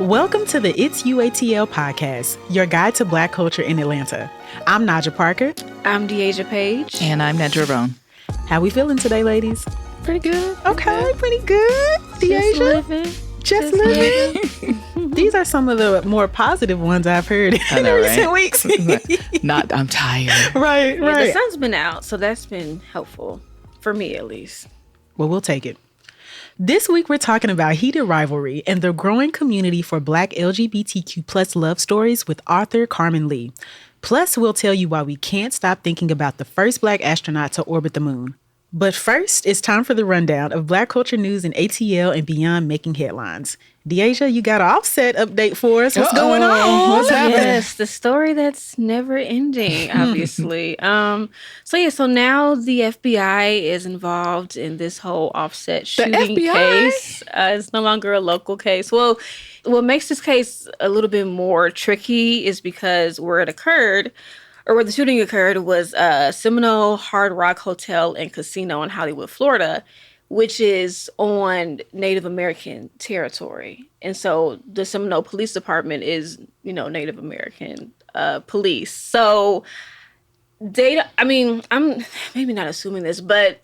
Welcome to the It's UATL podcast, your guide to Black culture in Atlanta. I'm Naja Parker. I'm Deasia Page. And I'm Nedra Bone. How we feeling today, ladies? Pretty good. Okay, pretty good. Deasia? Just living. These are some of the more positive ones I've heard in recent weeks. I'm tired. Right. The sun's been out, so that's been helpful. For me, at least. Well, we'll take it. This week, we're talking about heated rivalry and the growing community for Black LGBTQ plus love stories with author Karmen Lee. Plus, we'll tell you why we can't stop thinking about the first Black astronaut to orbit the moon. But first, it's time for the rundown of Black culture news in ATL and beyond making headlines. Deasia, you got an Offset update for us. What's going on? What's happening? Yes, the story that's never ending, obviously. So now the FBI is involved in this whole Offset shooting case. It's no longer a local case. Well, what makes this case a little bit more tricky is because where the shooting occurred was Seminole Hard Rock Hotel and Casino in Hollywood, Florida, which is on Native American territory. And so the Seminole Police Department is, Native American police. So I'm maybe not assuming this, but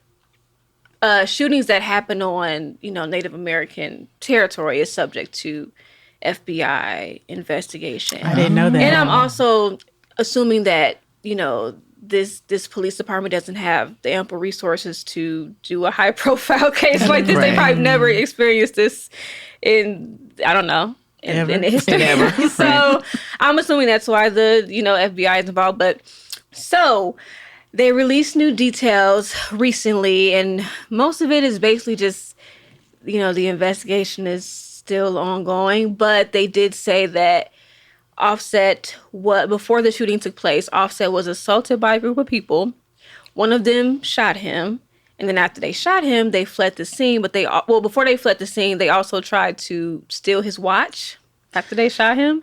shootings that happen on, Native American territory is subject to FBI investigation. I didn't know that. And I'm also assuming that, this police department doesn't have the ample resources to do a high profile case like this. Right. They probably never experienced this in the history. So I'm assuming that's why the, FBI is involved. But so they released new details recently, and most of it is basically just, the investigation is still ongoing. But they did say that before the shooting took place, Offset was assaulted by a group of people. One of them shot him. And then after they shot him, they fled the scene. But before they fled the scene, they also tried to steal his watch after they shot him.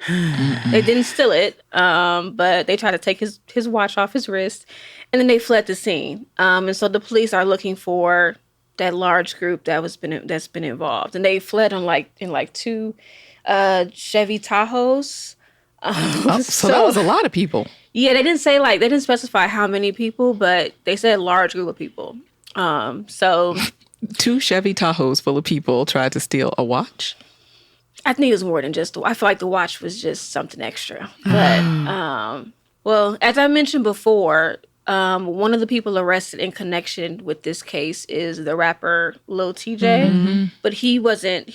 They didn't steal it, but they tried to take his watch off his wrist. And then they fled the scene. And so the police are looking for that large group that's been involved. And they fled in two Chevy Tahoes. So that was a lot of people. Yeah, they didn't specify how many people, but they said large group of people. So 2 Chevy Tahoes full of people tried to steal a watch. I think it was more than just I feel like the watch was just something extra. But well, as I mentioned before, one of the people arrested in connection with this case is the rapper Lil TJ, but he wasn't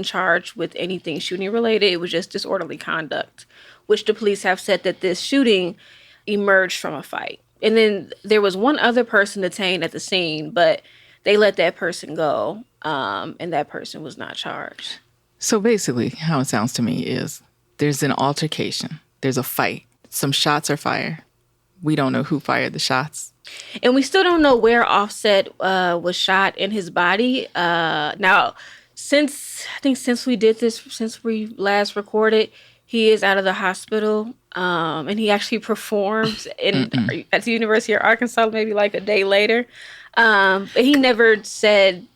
charged with anything shooting related. It was just disorderly conduct, which the police have said that this shooting emerged from a fight. And then there was one other person detained at the scene, but they let that person go, and that person was not charged. So basically, how it sounds to me is there's an altercation, there's a fight, some shots are fired. We don't know who fired the shots. And we still don't know where Offset was shot in his body. Now, since we last recorded, he is out of the hospital. And he actually performed at the University of Arkansas maybe like a day later. But they never said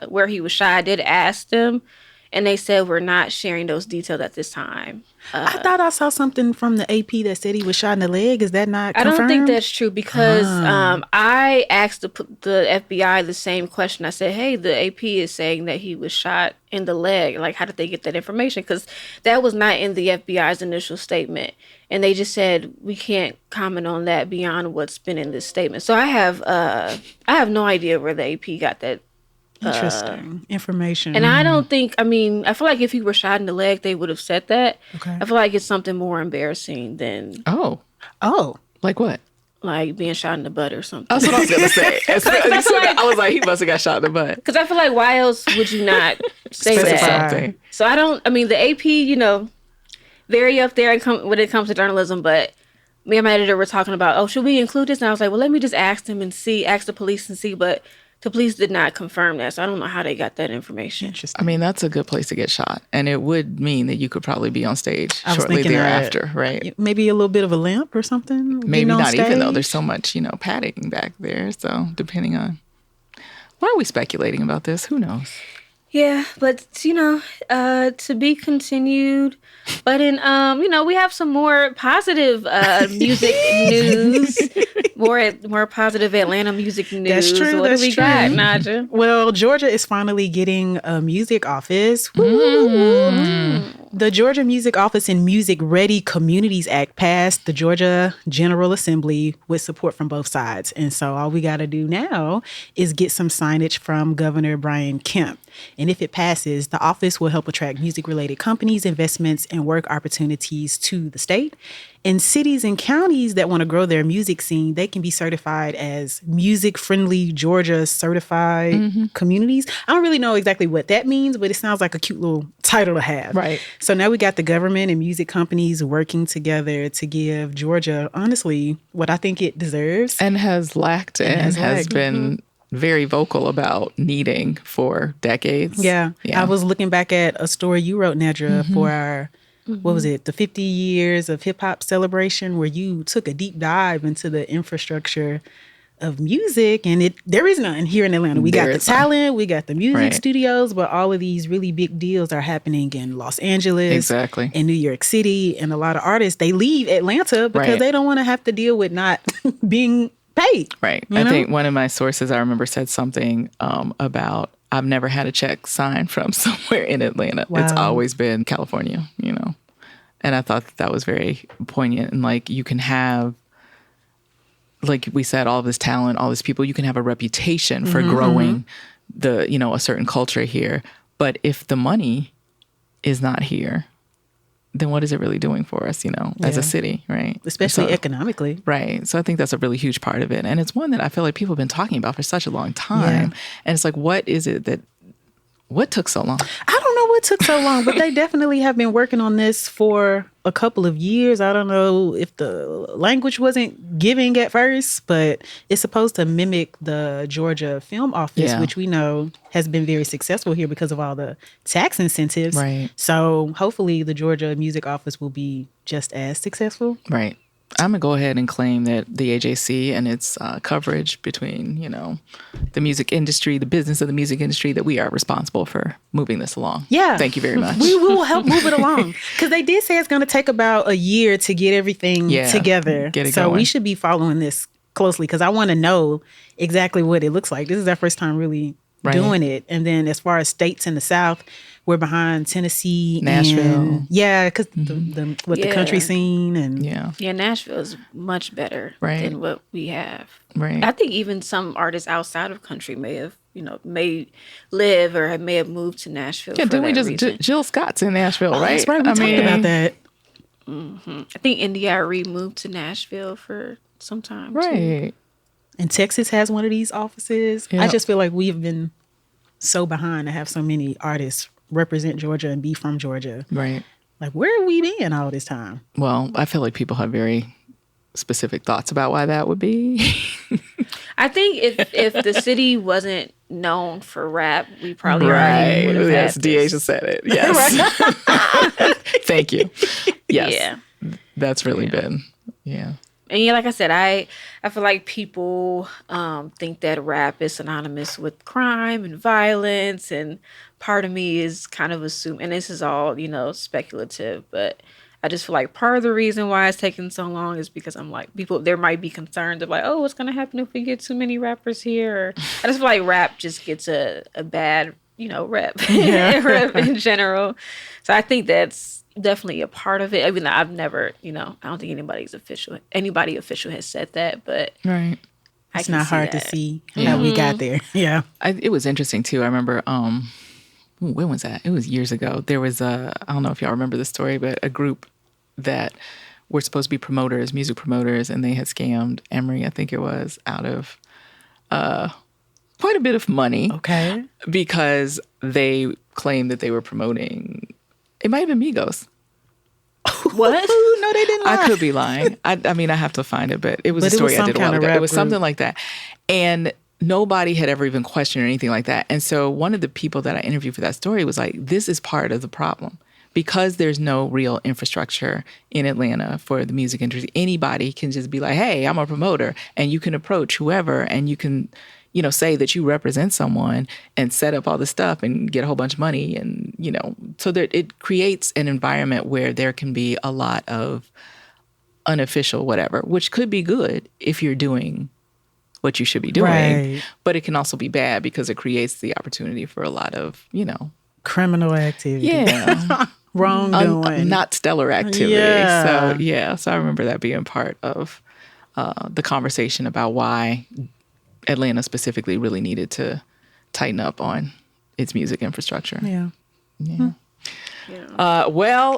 where he was shot. I did ask them, and they said we're not sharing those details at this time. I thought I saw something from the AP that said he was shot in the leg. Is that not confirmed? I don't think that's true because I asked the FBI the same question. I said, hey, the AP is saying that he was shot in the leg. Like, how did they get that information? Because that was not in the FBI's initial statement. And they just said, we can't comment on that beyond what's been in this statement. So I have no idea where the AP got that. Interesting information. And I feel like if he were shot in the leg, they would have said that. Okay. I feel like it's something more embarrassing than... Oh. Like what? Like being shot in the butt or something. That's what I was going to say. I was like, he must have got shot in the butt. Because I feel like, why else would you not say that? Something. So the AP, very up there when it comes to journalism, but me and my editor were talking about, should we include this? And I was like, well, let me just ask the police and see, but... The police did not confirm that, so I don't know how they got that information. Interesting. That's a good place to get shot. And it would mean that you could probably be on stage shortly thereafter, right? Maybe a little bit of a limp or something? Maybe not even, though there's so much, padding back there. So depending on... Why are we speculating about this? Who knows? Yeah, but to be continued. But in we have some more positive music news, more positive Atlanta music news. That's true. What That's do we true. got, Naja? Well, Georgia is finally getting a music office. Woo! The Georgia Music Office and Music Ready Communities Act passed the Georgia General Assembly with support from both sides. And so all we got to do now is get some signage from Governor Brian Kemp. And if it passes, the office will help attract music-related companies, investments, and work opportunities to the state. And cities and counties that want to grow their music scene, they can be certified as music-friendly Georgia certified communities. I don't really know exactly what that means, but it sounds like a cute little title to have. Right. So now we got the government and music companies working together to give Georgia, honestly, what I think it deserves. And has lacked and has been very vocal about needing for decades. Yeah. I was looking back at a story you wrote, Nedra, for our, what was it, the 50 years of hip hop celebration, where you took a deep dive into the infrastructure of music, and there is none here in Atlanta. We got the talent, we got the music studios, but all of these really big deals are happening in Los Angeles, in New York City, and a lot of artists, they leave Atlanta because they don't want to have to deal with not being paid. Right. I think one of my sources I remember said something about, I've never had a check signed from somewhere in Atlanta. Wow. It's always been California, And I thought that was very poignant. And like, you can have, like we said, all this talent, all these people, you can have a reputation for growing a certain culture here. But if the money is not here, then what is it really doing for us, as a city, right? Especially economically. Right. So I think that's a really huge part of it. And it's one that I feel like people have been talking about for such a long time. Yeah. And it's like, what took so long? I don't know what took so long, but they definitely have been working on this for a couple of years. I don't know if the language wasn't giving at first, but it's supposed to mimic the Georgia Film Office, which we know has been very successful here because of all the tax incentives. Right. So hopefully the Georgia Music Office will be just as successful. Right. I'm going to go ahead and claim that the AJC and its coverage between, the music industry, the business of the music industry, that we are responsible for moving this along. Yeah. Thank you very much. We will help move it along. Because they did say it's going to take about a year to get everything together. So we should be following this closely because I want to know exactly what it looks like. This is our first time really doing it. And then as far as states in the South, we're behind Tennessee, Nashville. Because the country scene and Nashville is much better than what we have. Right. I think even some artists outside of country may have, may live or may have moved to Nashville. Yeah, didn't we just Jill Scott's in Nashville, right? That's right. We talked about that. I think NDRE moved to Nashville for some time, right? Too. And Texas has one of these offices. Yep. I just feel like we've been so behind to have so many artists represent Georgia and be from Georgia. Right. Like, where have we been all this time? Well, I feel like people have very specific thoughts about why that would be. I think if the city wasn't known for rap, we probably already would have had DA just said it. Yes. Thank you. Yes. Yeah. That's really been, And like I said, I feel like people think that rap is synonymous with crime and violence, and part of me is kind of assuming, and this is all, speculative, but I just feel like part of the reason why it's taking so long is because I'm like, there might be concerns of like, oh, what's going to happen if we get too many rappers here? Or, I just feel like rap just gets a bad, rep, rep in general. So I think that's definitely a part of it. I mean, I've never, I don't think anybody official has said that, but it's not hard to see how we got there. Yeah. It was interesting too. I remember, when was that? It was years ago. There was I don't know if y'all remember the story, but a group that were supposed to be promoters, music promoters, and they had scammed Emory, I think it was, out of quite a bit of money. Okay. Because they claimed that they were promoting, it might have been Migos. What? No, they didn't lie. I could be lying. I mean, I have to find it, but it was a story I did a while ago. It was something like that. And nobody had ever even questioned or anything like that. And so one of the people that I interviewed for that story was like, this is part of the problem. Because there's no real infrastructure in Atlanta for the music industry, anybody can just be like, hey, I'm a promoter, and you can approach whoever, and you can, say that you represent someone and set up all this stuff and get a whole bunch of money and, so that it creates an environment where there can be a lot of unofficial whatever, which could be good if you're doing what you should be doing. Right. But it can also be bad because it creates the opportunity for a lot of, criminal activity. Yeah. Wrongdoing. Not stellar activity. Yeah. So I remember that being part of the conversation about why Atlanta specifically really needed to tighten up on its music infrastructure. Yeah.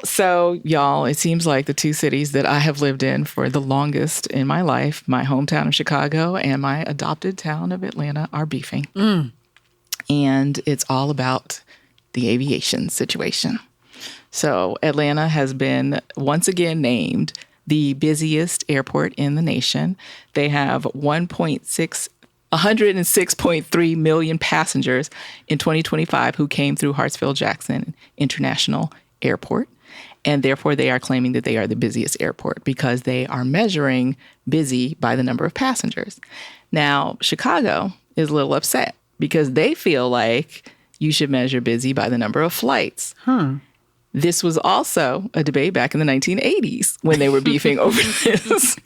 So y'all, it seems like the two cities that I have lived in for the longest in my life, my hometown of Chicago and my adopted town of Atlanta, are beefing. And it's all about the aviation situation. So Atlanta has been once again named the busiest airport in the nation. They have 106.3 million passengers in 2025 who came through Hartsfield-Jackson International Airport. And therefore, they are claiming that they are the busiest airport because they are measuring busy by the number of passengers. Now, Chicago is a little upset because they feel like you should measure busy by the number of flights. This was also a debate back in the 1980s when they were beefing over this.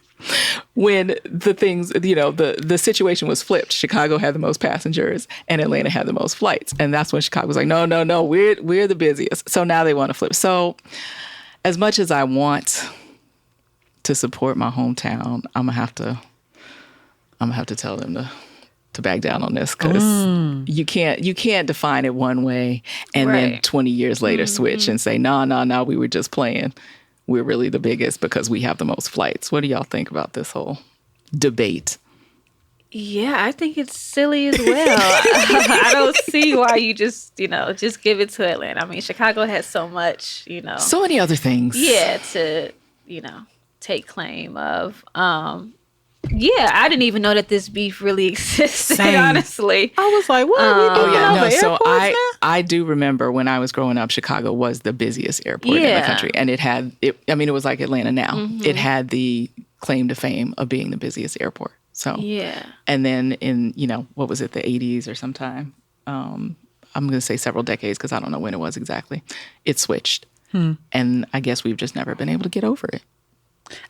When the things, the situation was flipped. Chicago had the most passengers and Atlanta had the most flights. And that's when Chicago was like, no, we're the busiest. So now they want to flip. So as much as I want to support my hometown, I'm gonna have to tell them to back down on this because you can't define it one way and then 20 years later switch and say, no, we were just playing. We're really the biggest because we have the most flights. What do y'all think about this whole debate? Yeah, I think it's silly as well. I don't see why you just give it to Atlanta. I mean, Chicago has so much, so many other things. Yeah, to, take claim of. Yeah, I didn't even know that this beef really existed, honestly. I was like, what are we doing over So now? I do remember when I was growing up, Chicago was the busiest airport in the country. And it was like Atlanta now. It had the claim to fame of being the busiest airport. So, and then in, what was it, the 80s or sometime? I'm going to say several decades because I don't know when it was exactly. It switched. And I guess we've just never been able to get over it.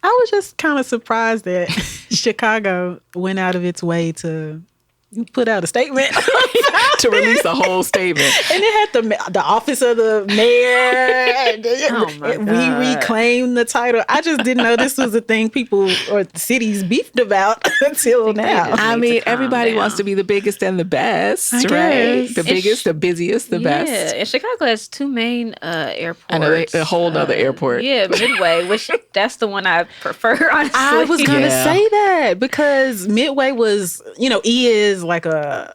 I was just kind of surprised that Chicago went out of its way to put out a statement. To release a whole statement. And it had the office of the mayor. We reclaimed the title. I just didn't know this was a thing people or cities beefed about until now. I mean, everybody wants to be the biggest and the best, right? The biggest, the busiest, the best. Yeah, and Chicago has two main airports. I know, a whole other airport. Yeah, Midway, which that's the one I prefer, honestly. I was going to say that because Midway was, is like a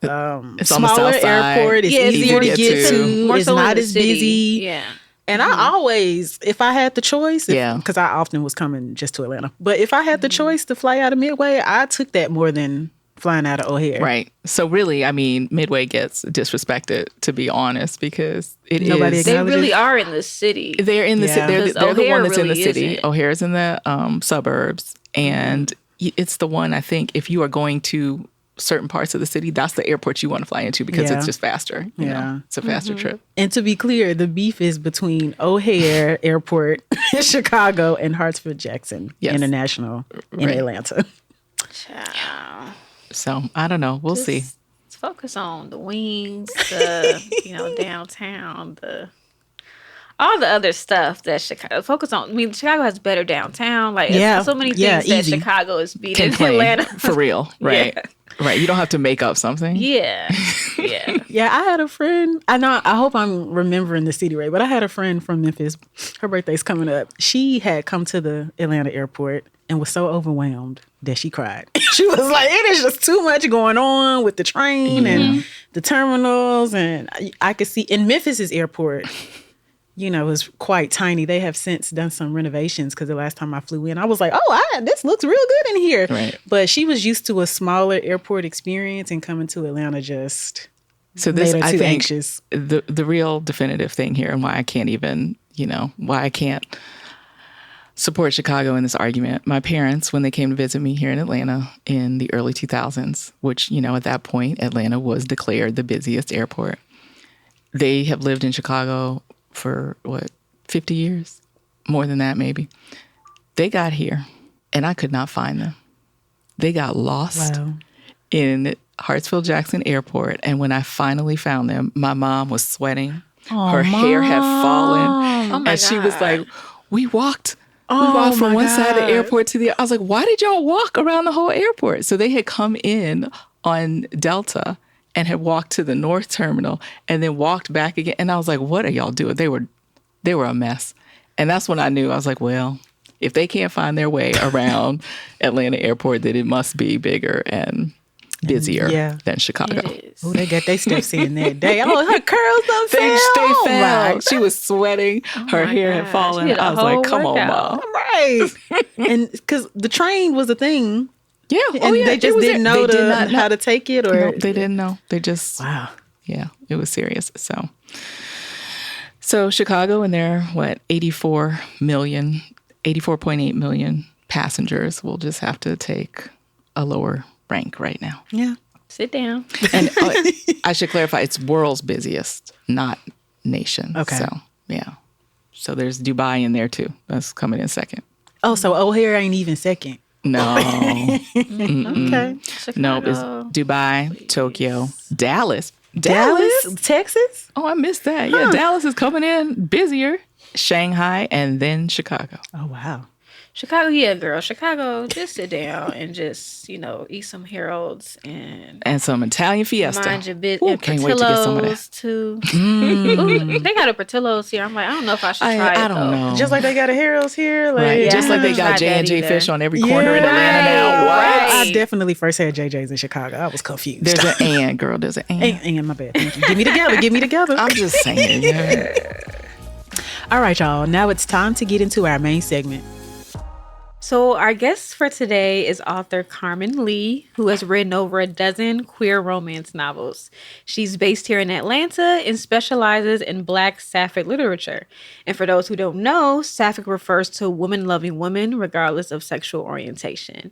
smaller airport. It's easier to get to. It's not as busy. Yeah. And I always, if I had the choice, because I often was coming just to Atlanta, but if I had the choice to fly out of Midway, I took that more than flying out of O'Hare. Right. So really, I mean, Midway gets disrespected, to be honest, because Nobody they really are in the city. They're in the city. They're the one that's in the city. Isn't. O'Hare's in the suburbs. And it's the one, I think, if you are going to certain parts of the city, that's the airport you want to fly into because it's just faster. You know? It's a faster trip. And to be clear, the beef is between O'Hare Airport in Chicago and Hartsfield-Jackson International in Atlanta. Ciao. So I don't know. We'll see. Let's focus on the wings, the downtown, all the other stuff that Chicago focus on. I mean, Chicago has better downtown. Like so many things that Chicago is beating Atlanta. For real, right? Right. You don't have to make up something. Yeah. Yeah, I had a friend. I hope I'm remembering the city right, but I had a friend from Memphis. Her birthday's coming up. She had come to the Atlanta airport and was so overwhelmed that she cried. She was like, it is just too much going on with the train and the terminals. And I could see in Memphis's airport, is quite tiny. They have since done some renovations because the last time I flew in, I was like, this looks real good in here. Right. But she was used to a smaller airport experience and coming to Atlanta just made her too anxious. The real definitive thing here and why I can't even, why I can't support Chicago in this argument. My parents, when they came to visit me here in Atlanta in the early 2000s, which, at that point, Atlanta was declared the busiest airport. They have lived in Chicago for, 50 years? More than that, maybe. They got here, and I could not find them. They got lost in Hartsfield-Jackson Airport, and when I finally found them, my mom was sweating. Her hair had fallen, and she was like, we walked from one side of the airport to the other. I was like, why did y'all walk around the whole airport? So they had come in on Delta and had walked to the North Terminal and then walked back again. And I was like, what are y'all doing? They were a mess. And that's when I knew. I was like, well, if they can't find their way around Atlanta Airport, then it must be bigger and busier than Chicago. Oh, they got their steps in that day. Oh, her curls done they fell. She was sweating. Her hair had fallen. I was like, come on, Mom. Right. And because the train was a thing. Yeah. And they just didn't know how to take it? Or Nope, they didn't know. They just, yeah, it was serious. So Chicago and their, 84.8 million passengers will just have to take a lower rank right now. Yeah. Sit down. And I should clarify, it's world's busiest, not nation. Okay. So, yeah. So there's Dubai in there too. That's coming in second. Oh, so O'Hare ain't even second. No. Okay. Chicago. No, it's Dubai, Tokyo, Dallas, Texas? Oh, I missed that. Yeah, Dallas is coming in busier. Shanghai and then Chicago. Oh, wow. Chicago, yeah, girl. Chicago, just sit down and just, eat some Harold's and some Italian Fiesta. Mind your business. Ooh, can't wait to get some of that. Too. Ooh, they got a Portillo's here. I'm like, I don't know if I should try it. I don't know. Just like they got a Harold's here. Like, right. Just like they got J&J Fish on every corner in Atlanta now. Right. I definitely first had JJ's in Chicago. I was confused. There's an and, girl. There's an and. And, my bad. Thank you. Get me together. I'm just saying. Yeah. All right, y'all. Now it's time to get into our main segment. So our guest for today is author Karmen Lee, who has written over a dozen queer romance novels. She's based here in Atlanta and specializes in Black Sapphic literature. And for those who don't know, Sapphic refers to woman-loving women regardless of sexual orientation.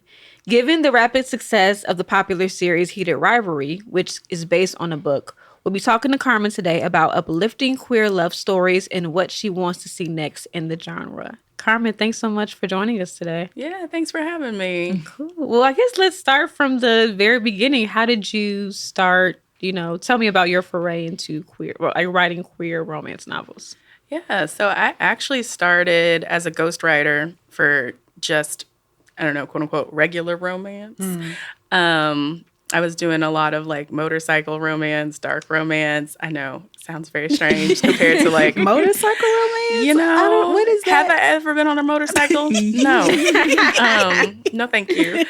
Given the rapid success of the popular series Heated Rivalry, which is based on a book, we'll be talking to Karmen today about uplifting queer love stories and what she wants to see next in the genre. Karmen, thanks so much for joining us today. Yeah, thanks for having me. Cool. Well, I guess let's start from the very beginning. How did you start, tell me about your foray into writing queer romance novels. Yeah, so I actually started as a ghostwriter for just, quote unquote, regular romance. I was doing a lot of motorcycle romance, dark romance. I know, sounds very strange compared to motorcycle romance. What is that? Have I ever been on a motorcycle? No, no, thank you.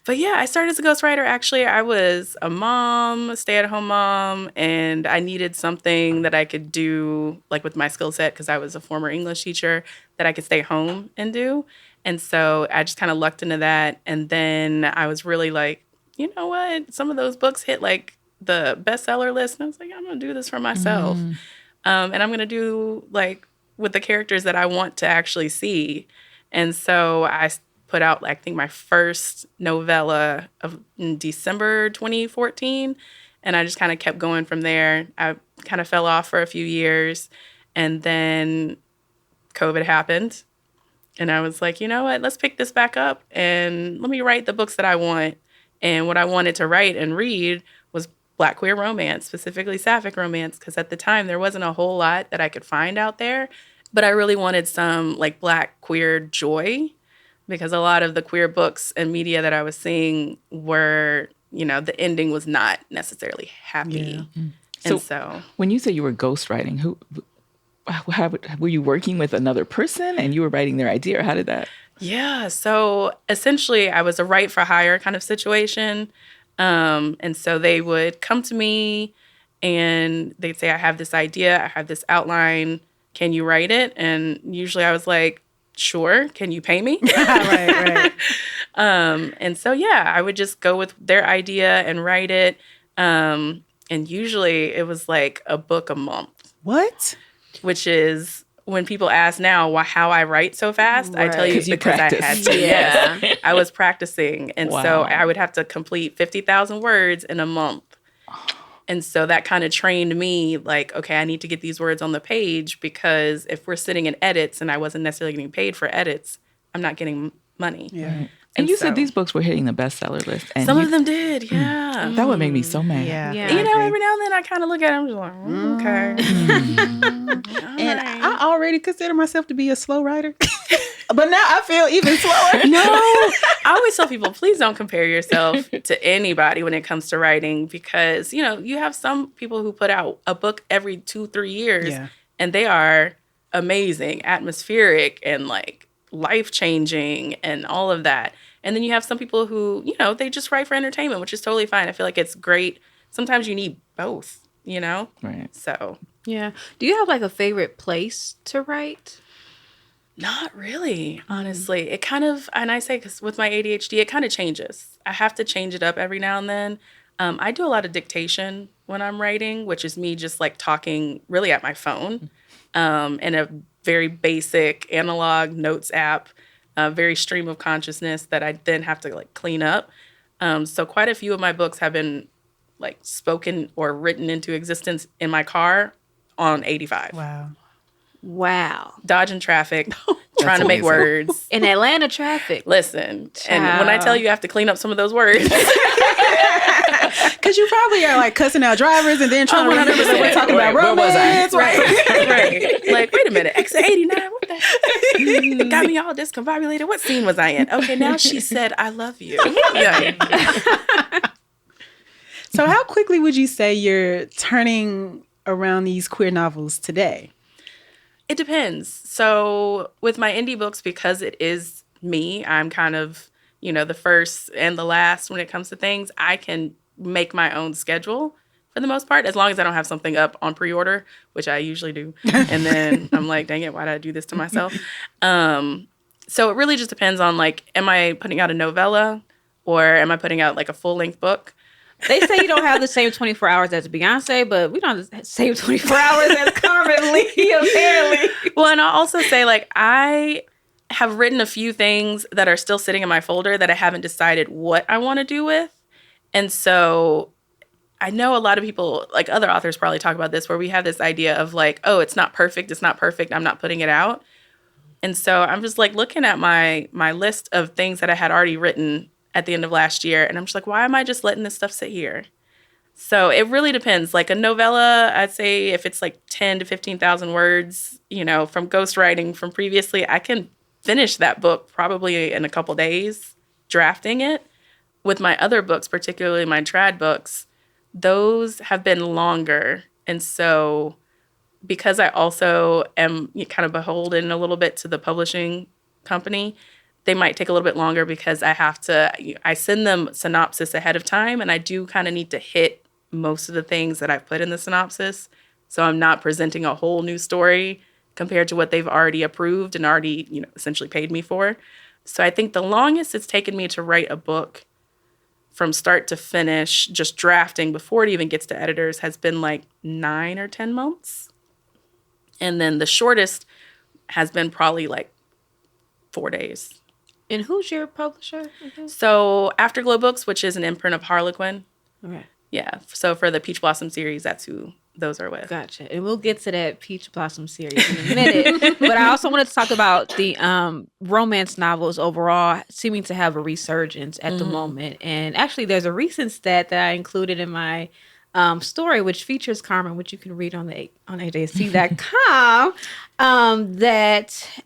But yeah, I started as a ghostwriter. Actually, I was a mom, a stay-at-home mom, and I needed something that I could do with my skill set because I was a former English teacher that I could stay home and do. And so I just kind of lucked into that. And then I was really you know what? Some of those books hit the bestseller list. And I was like, I'm going to do this for myself. And I'm going to do with the characters that I want to actually see. And so I put out, I think, my first novella in December 2014. And I just kind of kept going from there. I kind of fell off for a few years. And then COVID happened. And I was like, you know what? Let's pick this back up and let me write the books that I want. And what I wanted to write and read was Black queer romance, specifically Sapphic romance, because at the time there wasn't a whole lot that I could find out there. But I really wanted some Black queer joy, because a lot of the queer books and media that I was seing were, the ending was not necessarily happy. Yeah. And so when you say you were ghostwriting, how were you working with another person and you were writing their idea, or how did that? Yeah, so essentially I was a write for hire kind of situation. And so they would come to me and they'd say, I have this idea, I have this outline, can you write it? And usually I was like, sure, can you pay me? Right. And so, yeah, I would just go with their idea and write it. And usually it was a book a month. What? Which is when people ask now how I write so fast, I tell you because I had to. Yeah. Yes. I was practicing. And so I would have to complete 50,000 words in a month. And so that kind of trained me like, okay, I need to get these words on the page because if we're sitting in edits and I wasn't necessarily getting paid for edits, I'm not getting money. Yeah. Right. And you said these books were hitting the bestseller list. And some of them did, yeah. That would make me so mad. Yeah. You know, every now and then I kind of look at it, I'm just like, okay. And I already consider myself to be a slow writer. But now I feel even slower. No, I always tell people, please don't compare yourself to anybody when it comes to writing because, you know, you have some people who put out a book every 2-3 years and they are amazing, atmospheric, and like life-changing and all of that. And then you have some people who, you know, they just write for entertainment, which is totally fine. I feel like it's great. Sometimes you need both, you know? Right. So. Yeah. Do you have like a favorite place to write? Not really, honestly. It kind of, and I say because with my ADHD, it kind of changes. I have to change it up every now and then. I do a lot of dictation when I'm writing, which is me just like talking really at my phone in a very basic analog notes app, very stream of consciousness that I then have to like clean up. So quite a few of my books have been like spoken or written into existence in my car on 85. Wow. Dodging traffic, trying to make words. In Atlanta traffic. Listen, and when I tell you I have to clean up some of those words. Because you probably are like cussing out drivers and then trying to remember we're talking about romance. Right. Like, wait a minute, exit 89, what the heck? Got me all discombobulated. What scene was I in? Okay, now she said, I love you. Yeah. So how quickly would you say you're turning around these queer novels today? It depends. So with my indie books, because it is me, I'm kind of, you know, the first and the last when it comes to things. I can make my own schedule for the most part, as long as I don't have something up on pre-order, which I usually do. And then I'm like, dang it, why did I do this to myself? So it really just depends on like, am I putting out a novella or am I putting out like a full-length book? They say you don't have the same 24 hours as Beyonce, but we don't have the same 24 hours as Karmen Lee, apparently. Well, and I'll also say, like, I have written a few things that are still sitting in my folder that I haven't decided what I want to do with. And so I know a lot of people, like other authors probably talk about this, where we have this idea of like, oh, it's not perfect, I'm not putting it out. And so I'm just like looking at my list of things that I had already written at the end of last year. And I'm just like, why am I just letting this stuff sit here? So it really depends. Like a novella, I'd say if it's like 10 to 15,000 words, you know, from ghostwriting from previously, I can finish that book probably in a couple days drafting it. With my other books, particularly my trad books, those have been longer. And so because I also am kind of beholden a little bit to the publishing company, they might take a little bit longer because I send them synopsis ahead of time, and I do kind of need to hit most of the things that I've put in the synopsis. So I'm not presenting a whole new story compared to what they've already approved and already, you know, essentially paid me for. So I think the longest it's taken me to write a book from start to finish, just drafting before it even gets to editors, has been like 9 or 10 months. And then the shortest has been probably like 4 days. And who's your publisher? So Afterglow Books, which is an imprint of Harlequin. Okay. Yeah. So for the Peach Blossom series, that's who those are with. Gotcha. And we'll get to that Peach Blossom series in a minute. But I also wanted to talk about the romance novels overall seeming to have a resurgence at the moment. And actually, there's a recent stat that I included in my story, which features Karmen, which you can read on AJSC.com, that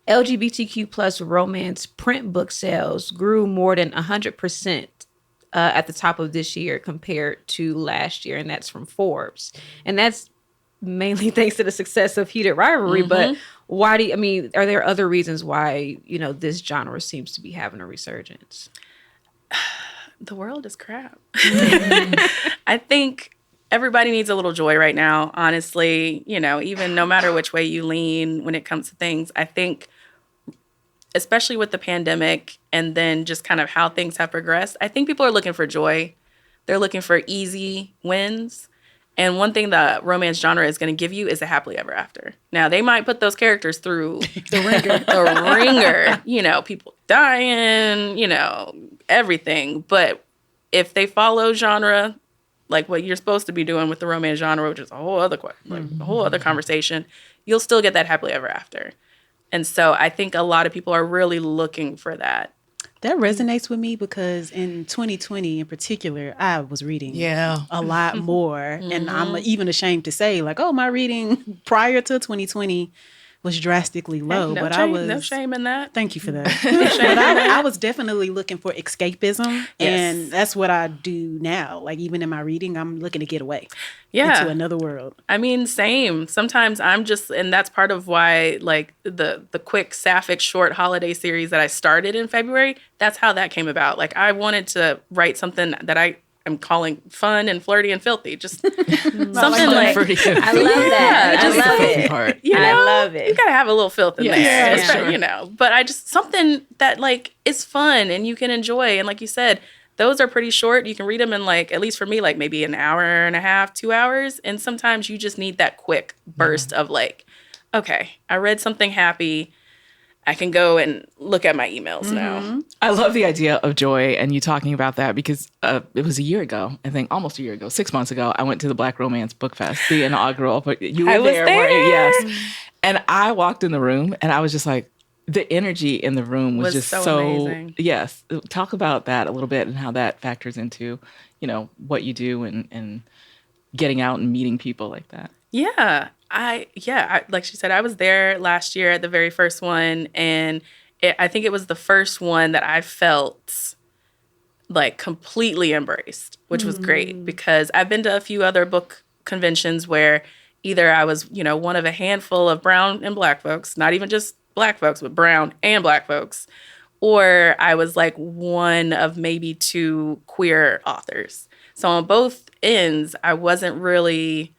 LGBTQ plus romance print book sales grew more than 100% at the top of this year compared to last year. And that's from Forbes. And that's mainly thanks to the success of Heated Rivalry. But why are there other reasons why, you know, this genre seems to be having a resurgence? The world is crap. I think everybody needs a little joy right now, honestly. You know, even no matter which way you lean when it comes to things, I think, especially with the pandemic and then just kind of how things have progressed, I think people are looking for joy. They're looking for easy wins. And one thing the romance genre is going to give you is a happily ever after. Now, they might put those characters through the ringer, you know, people dying, you know, everything. But if they follow genre, like what you're supposed to be doing with the romance genre, which is a whole other a whole other conversation, you'll still get that happily ever after. And so I think a lot of people are really looking for that. That resonates with me because in 2020 in particular, I was reading a lot more. And I'm even ashamed to say, like, oh, my reading prior to 2020 was drastically low. Hey, but shame, I was no shame in that. Thank you for that. But I was definitely looking for escapism. And that's what I do now. Like, even in my reading, I'm looking to get away into another world. I mean, same. Sometimes I'm just, and that's part of why, like, the quick sapphic short holiday series that I started in February, that's how that came about. Like, I wanted to write something that I am calling fun and flirty and filthy. Just something like I love that. I love it. Part. You know, I love it. You gotta have a little filth in there, Yeah. you know. But I just something that like is fun and you can enjoy. And like you said, those are pretty short. You can read them in like, at least for me, like maybe an hour and a half, 2 hours. And sometimes you just need that quick burst of like, okay, I read something happy. I can go and look at my emails now. I love the idea of joy and you talking about that because it was a year ago, I think almost a year ago, 6 months ago, I went to the Black Romance Book Fest, the inaugural, but you were there, weren't you? Yes. And I walked in the room and I was just like, the energy in the room was just so amazing. Yes. Talk about that a little bit and how that factors into, you know, what you do and getting out and meeting people like that. Yeah. I like she said, I was there last year at the very first one. And I think it was the first one that I felt like completely embraced, which was great because I've been to a few other book conventions where either I was, you know, one of a handful of brown and black folks, not even just black folks, but brown and black folks, or I was like one of maybe 2 queer authors. So on both ends, I wasn't really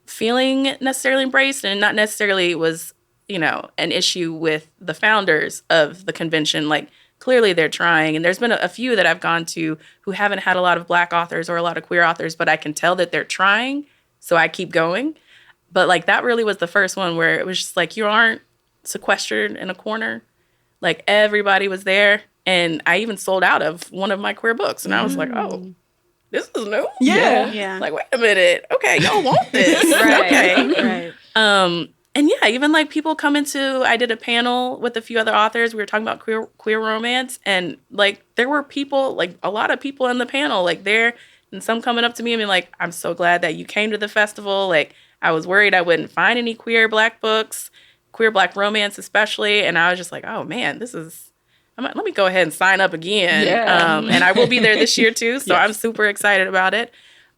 feeling necessarily embraced, and not necessarily was, you know, an issue with the founders of the convention. Like, clearly they're trying, and there's been a few that I've gone to who haven't had a lot of black authors or a lot of queer authors, but I can tell that they're trying, so I keep going. But like, that really was the first one where it was just like, you aren't sequestered in a corner. Like, everybody was there, and I even sold out of one of my queer books, and I was like, oh, this is new. Yeah. Like, wait a minute. Okay, y'all want this. Okay. Right. And yeah, even like people come into, I did a panel with a few other authors. We were talking about queer romance, and like there were people, like a lot of people in the panel, like there, and some coming up to me and being like, I'm so glad that you came to the festival. Like, I was worried I wouldn't find any queer black books, queer black romance especially. And I was just like, oh man, let me go ahead and sign up again. Yeah. And I will be there this year too. So I'm super excited about it,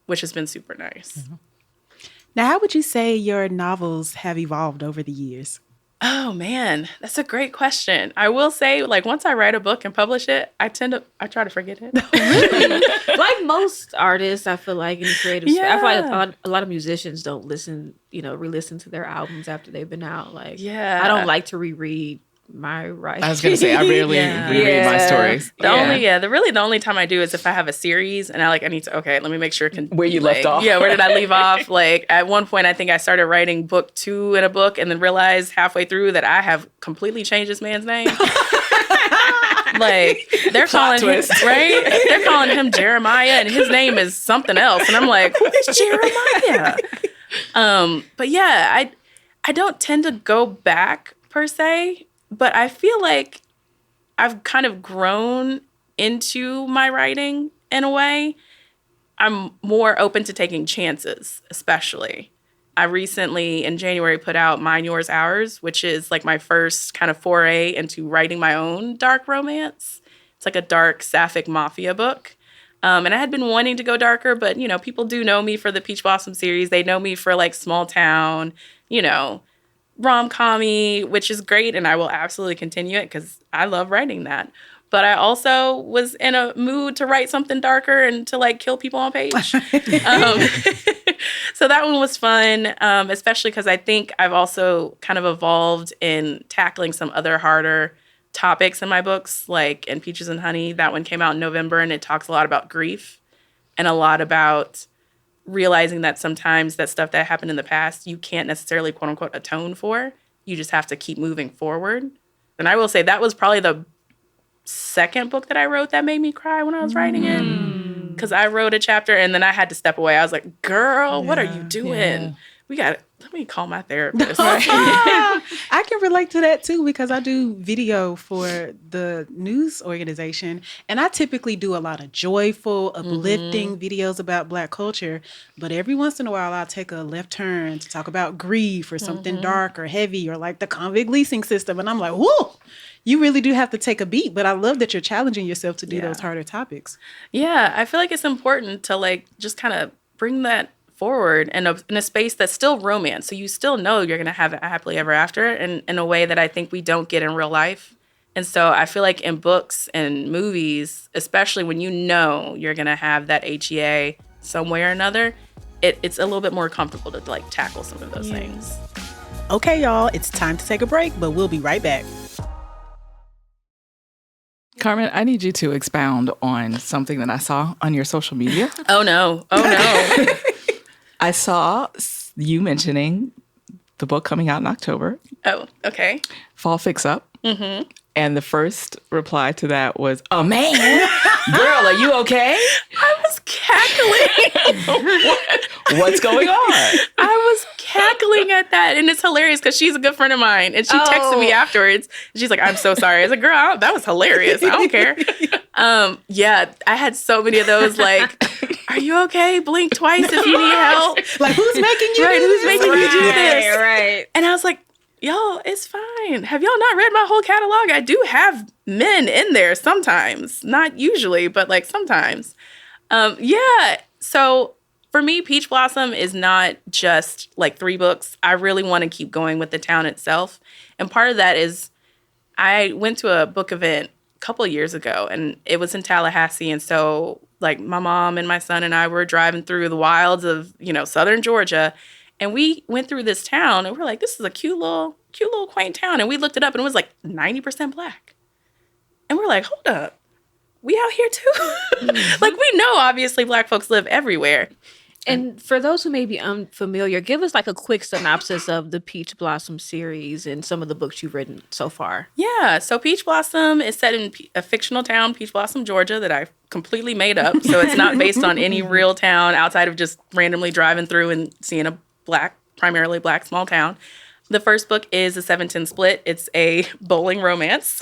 which has been super nice. Now, how would you say your novels have evolved over the years? Oh man, that's a great question. I will say, like, once I write a book and publish it, I try to forget it. Really? Like most artists, I feel like in the creative space, I feel like a lot of musicians don't re-listen to their albums after they've been out. Like, I don't like to reread my writing. I was going to say, I rarely reread my stories. The only time I do is if I have a series and I need to, let me make sure where you left off. Yeah, where did I leave off? Like, at one point, I think I started writing book 2 in a book and then realized halfway through that I have completely changed this man's name. Like, they're calling him, right? They're calling him Jeremiah and his name is something else. And I'm like, who is Jeremiah? But yeah, I don't tend to go back per se. But I feel like I've kind of grown into my writing in a way. I'm more open to taking chances, especially. I recently, in January, put out Mine, Yours, Ours, which is like my first kind of foray into writing my own dark romance. It's like a dark sapphic mafia book. And I had been wanting to go darker, but, people do know me for the Peach Blossom series. They know me for like small town, rom-com-y, which is great, and I will absolutely continue it because I love writing that. But I also was in a mood to write something darker and to kill people on page. So that one was fun, especially because I think I've also kind of evolved in tackling some other harder topics in my books, like in Peaches and Honey. That one came out in November, and it talks a lot about grief and a lot about realizing that sometimes that stuff that happened in the past, you can't necessarily, quote unquote, atone for. You just have to keep moving forward. And I will say that was probably the second book that I wrote that made me cry when I was writing it. Because I wrote a chapter and then I had to step away. I was like, girl, what are you doing? Let me call my therapist. I can relate to that too, because I do video for the news organization, and I typically do a lot of joyful, uplifting videos about Black culture. But every once in a while, I'll take a left turn to talk about grief or something dark or heavy, or like the convict leasing system. And I'm like, whoa, you really do have to take a beat. But I love that you're challenging yourself to do those harder topics. Yeah, I feel like it's important to like just kind of bring that forward in a space that's still romance. So you still know you're going to have a happily ever after in a way that I think we don't get in real life. And so I feel like in books and movies, especially when you know you're going to have that HEA some way or another, it's a little bit more comfortable to like tackle some of those things. Okay, y'all, it's time to take a break, but we'll be right back. Karmen, I need you to expound on something that I saw on your social media. Oh, no. I saw you mentioning the book coming out in October. Oh, okay. Fall Fix Up. Mm-hmm. And the first reply to that was, "Oh, man, girl, are you okay?" I was cackling. What's going on? I was cackling at that. And it's hilarious because she's a good friend of mine. And she texted me afterwards. And she's like, "I'm so sorry." I was like, "Girl, that was hilarious. I don't care." Yeah, I had so many of those like, "Are you okay? Blink twice if you need help." Like, who's making you do Who's this? making you do this? Right. And I was like, y'all, it's fine. Have y'all not read my whole catalog? I do have men in there sometimes. Not usually, but like sometimes. Yeah. So for me, Peach Blossom is not just like 3 books. I really want to keep going with the town itself. And part of that is I went to a book event a couple of years ago, and it was in Tallahassee. And so like my mom and my son and I were driving through the wilds of, southern Georgia. And we went through this town and we're like, this is a cute little quaint town. And we looked it up and it was like 90% Black. And we're like, hold up, we out here too? Like, we know obviously Black folks live everywhere. And for those who may be unfamiliar, give us like a quick synopsis of the Peach Blossom series and some of the books you've written so far. Yeah, so Peach Blossom is set in a fictional town, Peach Blossom, Georgia, that I completely made up. So it's not based on any real town outside of just randomly driving through and seeing a primarily Black small town. The first book is a 7-10 split. It's a bowling romance,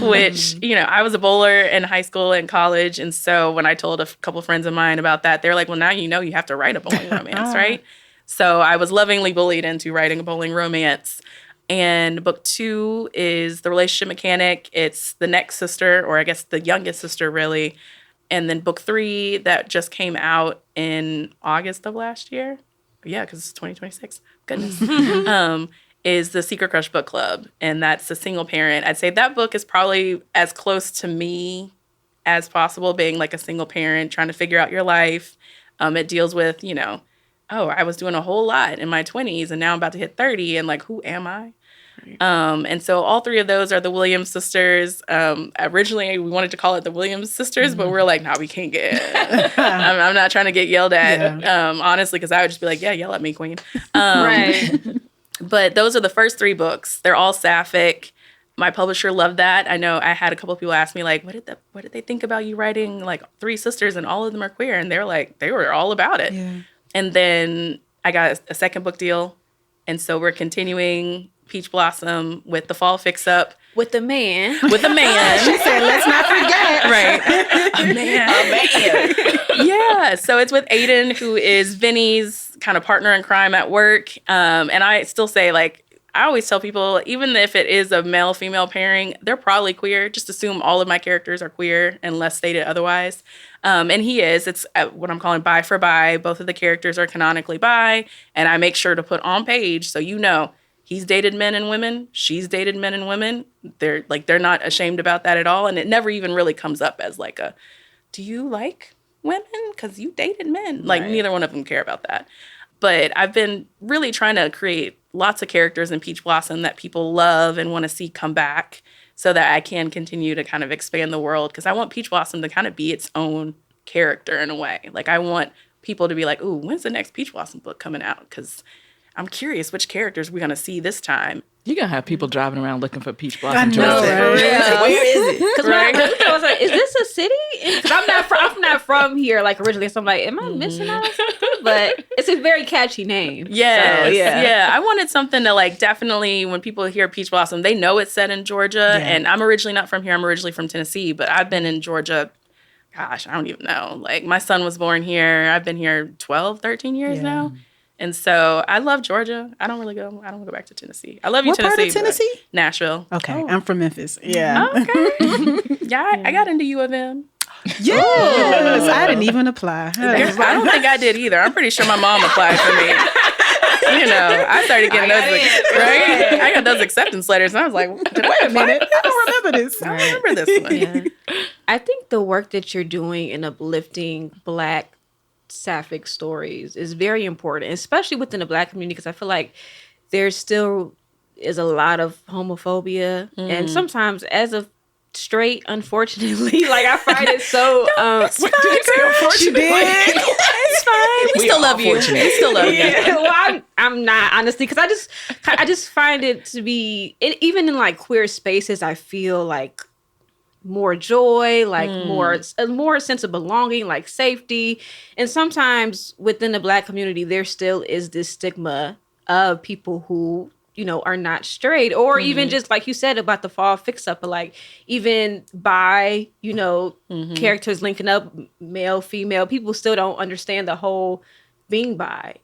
which, I was a bowler in high school and college. And so when I told a couple friends of mine about that, they're like, well, now you have to write a bowling romance, right? So I was lovingly bullied into writing a bowling romance. And book 2 is The Relationship Mechanic. It's the next sister, or I guess the youngest sister, really. And then book 3 that just came out in August of last year. Yeah, because it's 2026. Goodness. Is the Secret Crush Book Club. And that's a single parent. I'd say that book is probably as close to me as possible, being like a single parent, trying to figure out your life. It deals with, I was doing a whole lot in my 20s and now I'm about to hit 30 and like, who am I? And so all 3 of those are the Williams sisters. Originally, we wanted to call it the Williams sisters, but we're like, we can't get I'm not trying to get yelled at, honestly, because I would just be like, yeah, yell at me, queen. Right. But those are the first 3 books. They're all sapphic. My publisher loved that. I know I had a couple of people ask me, like, what did they think about you writing, like, 3 sisters and all of them are queer? And they're like, they were all about it. Yeah. And then I got a second book deal. And so we're continuing Peach Blossom with the Fall Fix Up. With the man. With the man. She said, let's not forget. Right. A man. Yeah. So it's with Aiden, who is Vinny's kind of partner in crime at work. And I still say, like, I always tell people, even if it is a male-female pairing, they're probably queer. Just assume all of my characters are queer unless stated otherwise. And he is. It's what I'm calling bi for bi. Both of the characters are canonically bi. And I make sure to put on page so he's dated men and women. She's dated men and women. They're not ashamed about that at all. And it never even really comes up as like do you like women? Because you dated men. Like, neither one of them care about that. But I've been really trying to create lots of characters in Peach Blossom that people love and want to see come back so that I can continue to kind of expand the world. Because I want Peach Blossom to kind of be its own character in a way. Like, I want people to be like, ooh, when's the next Peach Blossom book coming out? Because I'm curious which characters we're going to see this time. You're going to have people driving around looking for Peach Blossom. I know, right? Yeah. Where is it? Because I was like, is this a city? Because I'm not from here, like, originally. So I'm like, am I missing out on something? But it's a very catchy name. Yes. So, Yeah. I wanted something to, like, definitely, when people hear Peach Blossom, they know it's set in Georgia. Yeah. And I'm originally not from here. I'm originally from Tennessee. But I've been in Georgia, gosh, I don't even know. Like, my son was born here. I've been here 12, 13 years now. And so I love Georgia. I don't go back to Tennessee. I love you, What Tennessee. part of Tennessee? Nashville. Okay, I'm from Memphis. Yeah. Okay. Yeah, I got into U of M. Yes, I didn't even apply. I don't think I did either. I'm pretty sure my mom applied for me. You know, I started getting those, right? I got those acceptance letters, and I was like, wait a minute, I don't remember this. I don't remember this one. Yeah. I think the work that you're doing in uplifting Black sapphic stories is very important, especially within the Black community, because I feel like there still is a lot of homophobia, and sometimes as a straight, unfortunately, like I find it so. It's fine. We still love you. We still love you. Well, I'm not, honestly, because I just find it to be even in like queer spaces. I feel like more joy, like more sense of belonging, like safety. And sometimes within the Black community, there still is this stigma of people who, you know, are not straight, or even just like you said about the fall fix up, like even by, you know, characters linking up male, female, people still don't understand the whole being bi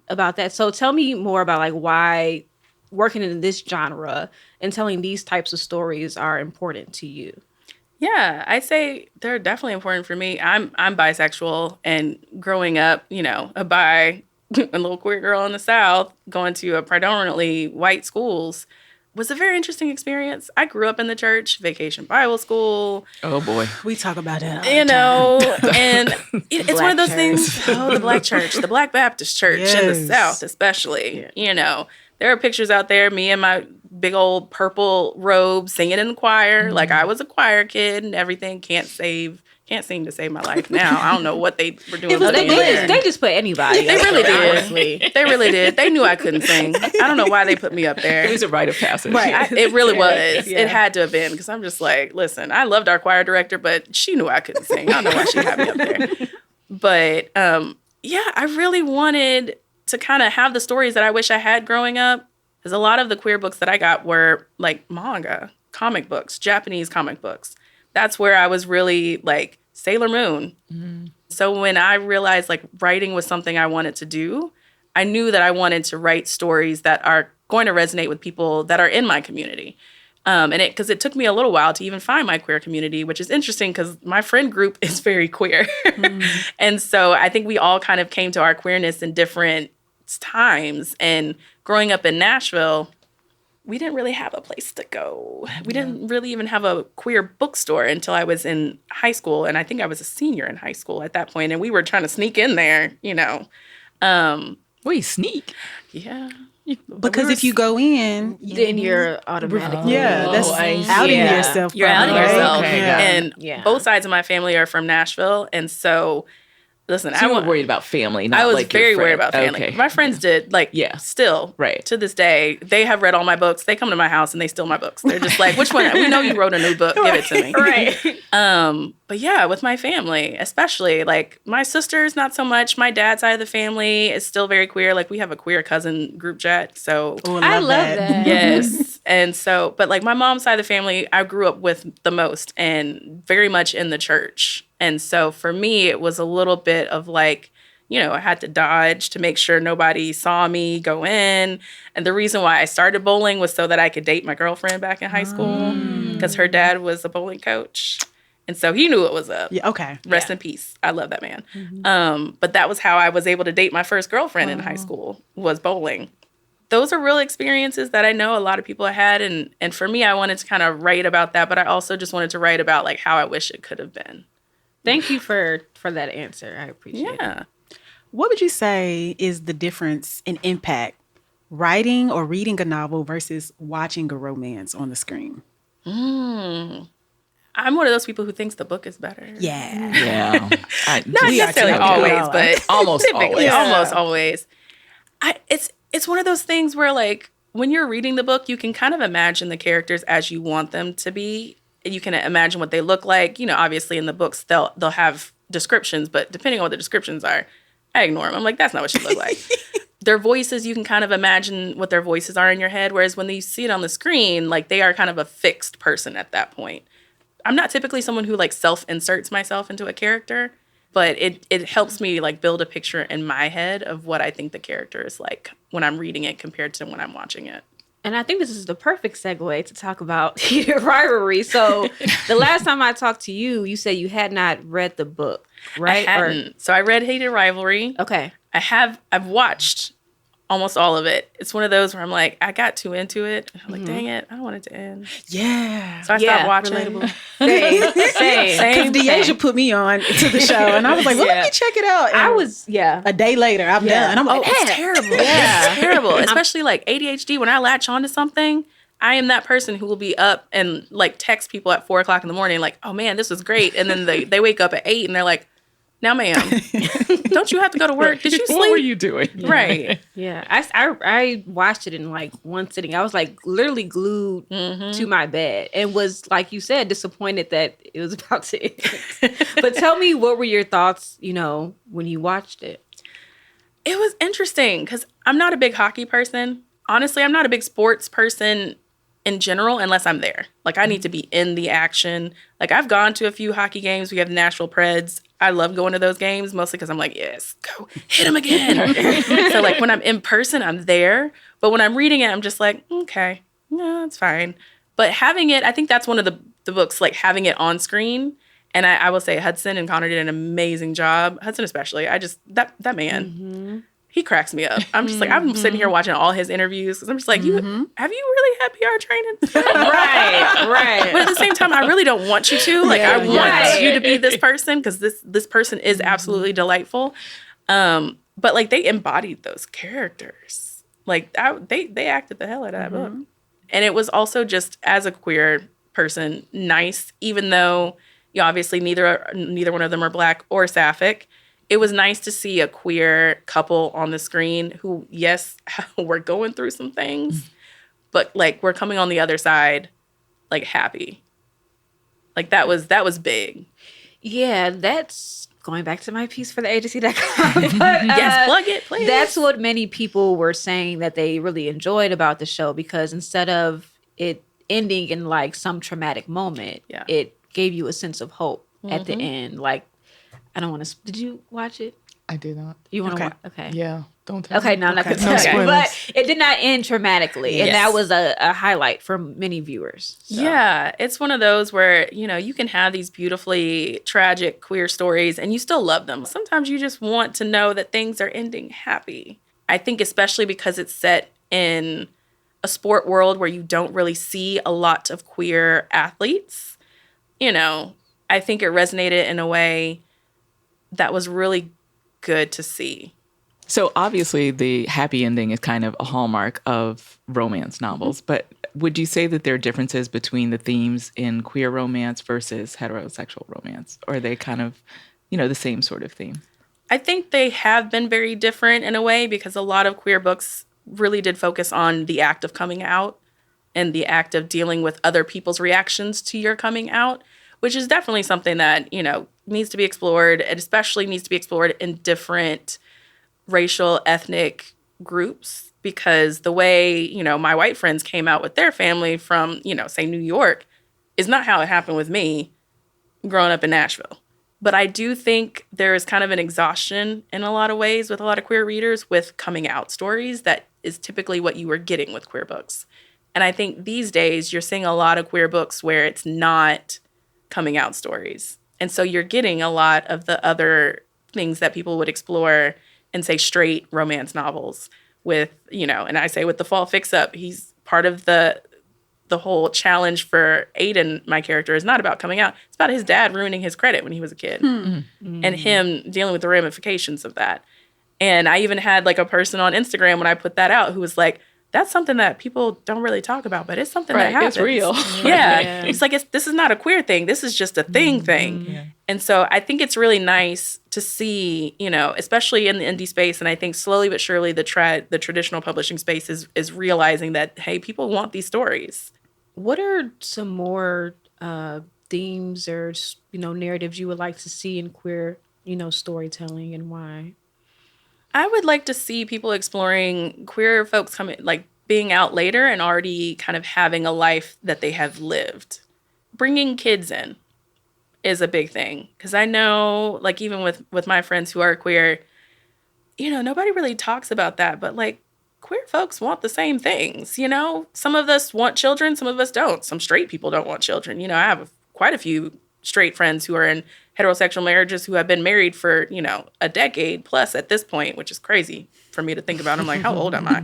about that. So tell me more about like why working in this genre and telling these types of stories are important to you. Yeah, I'd say they're definitely important for me. I'm bisexual, and growing up, you know, a little queer girl in the South going to a predominantly white schools was a very interesting experience. I grew up in the church, Vacation Bible School. Oh boy, We talk about that. You know, and it's one of those Church. things. Oh, the Black church, the Black Baptist church in the Yes. South, especially. You know, there are pictures out there, me and my big old purple robe singing in the choir. Like I was a choir kid and everything. Can't seem to save my life now. I don't know what they were doing. They just put anybody. They really did. Honestly. They really did. They knew I couldn't sing. I don't know why they put me up there. it was a rite of passage. Right. It really was. Yeah. It had to have been, because I'm just like, listen, I loved our choir director, but she knew I couldn't sing. I don't know why she had me up there. But yeah, I really wanted to kind of have the stories that I wish I had growing up. Because a lot of the queer books that I got were like manga, comic books, Japanese comic books. That's where I was really like Sailor Moon. So when I realized like writing was something I wanted to do, I knew that I wanted to write stories that are going to resonate with people that are in my community. And because it took me a little while to even find my queer community, which is interesting because my friend group is very queer. And so I think we all kind of came to our queerness in different times. And growing up in Nashville, we didn't really have a place to go. We didn't really even have a queer bookstore until I was in high school. And I think I was a senior in high school at that point. And we were trying to sneak in there, you know. Wait, sneak? Yeah. Because if you go in, Then you're automatically. that's I see. outing Yeah. yourself. You're outing probably, right? yourself. Okay, Yeah. And Yeah. both sides of my family are from Nashville. And so, listen, So you were worried about family, not I was like your very worried friend. about family. Okay. My friends did, like, Yeah. still, Right. to this day, they have read all my books. They come to my house and they steal my books. They're just like, which one? We know you wrote a new book. Give it to me. Right. But yeah, with my family, especially, like, my sisters, not so much. My dad's side of the family is still very queer. Like, we have a queer cousin group chat. So, Oh, I love that. yes. And so, but like my mom's side of the family, I grew up with the most and very much in the church. And so for me, it was a little bit of like, you know, I had to dodge to make sure nobody saw me go in. And the reason why I started bowling was so that I could date my girlfriend back in high school, because her dad was a bowling coach. And so he knew it was up. Yeah, okay. Rest in peace. I love that man. But that was how I was able to date my first girlfriend in high school, was bowling. Those are real experiences that I know a lot of people had. And for me, I wanted to kind of write about that, but I also just wanted to write about like how I wish it could have been. Thank you for that answer. I appreciate it. Yeah. What would you say is the difference in impact, writing or reading a novel versus watching a romance on the screen? I'm one of those people who thinks the book is better. Yeah. Not necessarily always, but almost always. Almost always. It's one of those things where, like, when you're reading the book, you can kind of imagine the characters as you want them to be. You can imagine what they look like. You know, obviously in the books they'll have descriptions, but depending on what the descriptions are, I ignore them. I'm like, that's not what she look like. Their voices, you can kind of imagine what their voices are in your head, whereas when you see it on the screen, like, they are kind of a fixed person at that point. I'm not typically someone who, like, self-inserts myself into a character, but it helps me, like, build a picture in my head of what I think the character is like when I'm reading it compared to when I'm watching it. And I think this is the perfect segue to talk about your Rivalry. So the last time I talked to you, you said you had not read the book, right? I hadn't. So I read Hated Rivalry. Okay. I've watched almost all of it. It's one of those where I'm like, I got too into it. I'm like, dang it, I don't want it to end. Yeah. So I stopped watching. Relatable. Same. Because Deasia put me on to the show, and I was like, well, let me check it out. And a day later, I'm done. I'm like, it's terrible. It's terrible. Especially like ADHD, when I latch onto something, I am that person who will be up and, like, text people at 4:00 in the morning, like, oh man, this was great. And then they wake up at 8 and they're like, now, ma'am, don't you have to go to work? Did you sleep? What were you doing? Right. Yeah. I watched it in, like, one sitting. I was, like, literally glued to my bed and was, like you said, disappointed that it was about to end. But tell me, what were your thoughts, you know, when you watched it? It was interesting because I'm not a big hockey person. Honestly, I'm not a big sports person in general, unless I'm there. Like, I need to be in the action. Like, I've gone to a few hockey games. We have Nashville Preds. I love going to those games, mostly because I'm like, yes, go hit them again. So, like, when I'm in person, I'm there. But when I'm reading it, I'm just like, okay, no, it's fine. But having it, I think that's one of the books, like, having it on screen. And I will say Hudson and Connor did an amazing job. Hudson especially. That man. He cracks me up. I'm just like, I'm sitting here watching all his interviews because I'm just like, have you really had PR training? Right. But at the same time, I really don't want you to. Like, I want you to be this person because this person is absolutely delightful. But, like, they embodied those characters. Like, they acted the hell out of that book. And it was also just, as a queer person, nice, even though obviously neither one of them are Black or Sapphic. It was nice to see a queer couple on the screen who, yes, we're going through some things, but, like, we're coming on the other side, like, happy. Like, that was big. Yeah, that's going back to my piece for the agency.com. Yes, plug it, please. That's what many people were saying that they really enjoyed about the show, because instead of it ending in, like, some traumatic moment, it gave you a sense of hope at the end. Like, I don't want to. Did you watch it? I did not. You want to watch? Okay. Yeah. Don't tell Okay, me. no, I'm not going to tell you. But it did not end traumatically. And that was a highlight for many viewers. So. Yeah. It's one of those where, you can have these beautifully tragic queer stories and you still love them. Sometimes you just want to know that things are ending happy. I think especially because it's set in a sport world where you don't really see a lot of queer athletes. I think it resonated in a way that was really good to see. So obviously the happy ending is kind of a hallmark of romance novels, but would you say that there are differences between the themes in queer romance versus heterosexual romance? Or are they kind of, the same sort of theme? I think they have been very different in a way because a lot of queer books really did focus on the act of coming out and the act of dealing with other people's reactions to your coming out, which is definitely something that, needs to be explored. It especially needs to be explored in different racial, ethnic groups, because the way, my white friends came out with their family from, say New York is not how it happened with me growing up in Nashville. But I do think there is kind of an exhaustion in a lot of ways with a lot of queer readers with coming out stories that is typically what you were getting with queer books. And I think these days you're seeing a lot of queer books where it's not coming out stories. And so you're getting a lot of the other things that people would explore in, say, straight romance novels with, and I say with the fall fix-up, he's part of the whole challenge for Aiden, my character, is not about coming out. It's about his dad ruining his credit when he was a kid and him dealing with the ramifications of that. And I even had, like, a person on Instagram when I put that out who was like, that's something that people don't really talk about, but it's something that happens. It's real. Yeah. It's like, this is not a queer thing. This is just a thing. Yeah. And so I think it's really nice to see, especially in the indie space. And I think slowly but surely the traditional publishing space is realizing that, hey, people want these stories. What are some more themes or, narratives you would like to see in queer, storytelling, and why? I would like to see people exploring queer folks being out later and already kind of having a life that they have lived. Bringing kids in is a big thing. Because I know, even with my friends who are queer, nobody really talks about that. But, queer folks want the same things, Some of us want children, some of us don't. Some straight people don't want children. I have quite a few straight friends who are in heterosexual marriages who have been married for, a decade plus at this point, which is crazy for me to think about. I'm like, how old am I?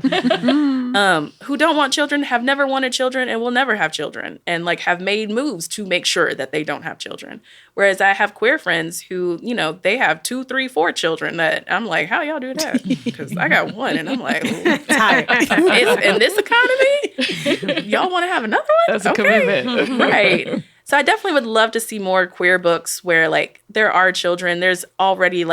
Who don't want children, have never wanted children, and will never have children, and have made moves to make sure that they don't have children. Whereas I have queer friends who, they have 2, 3, 4 children that I'm like, how y'all do that? Because I got one, and I'm like, tired. In this economy, y'all want to have another one? That's a commitment. Right. So I definitely would love to see more queer books where there are children, there's already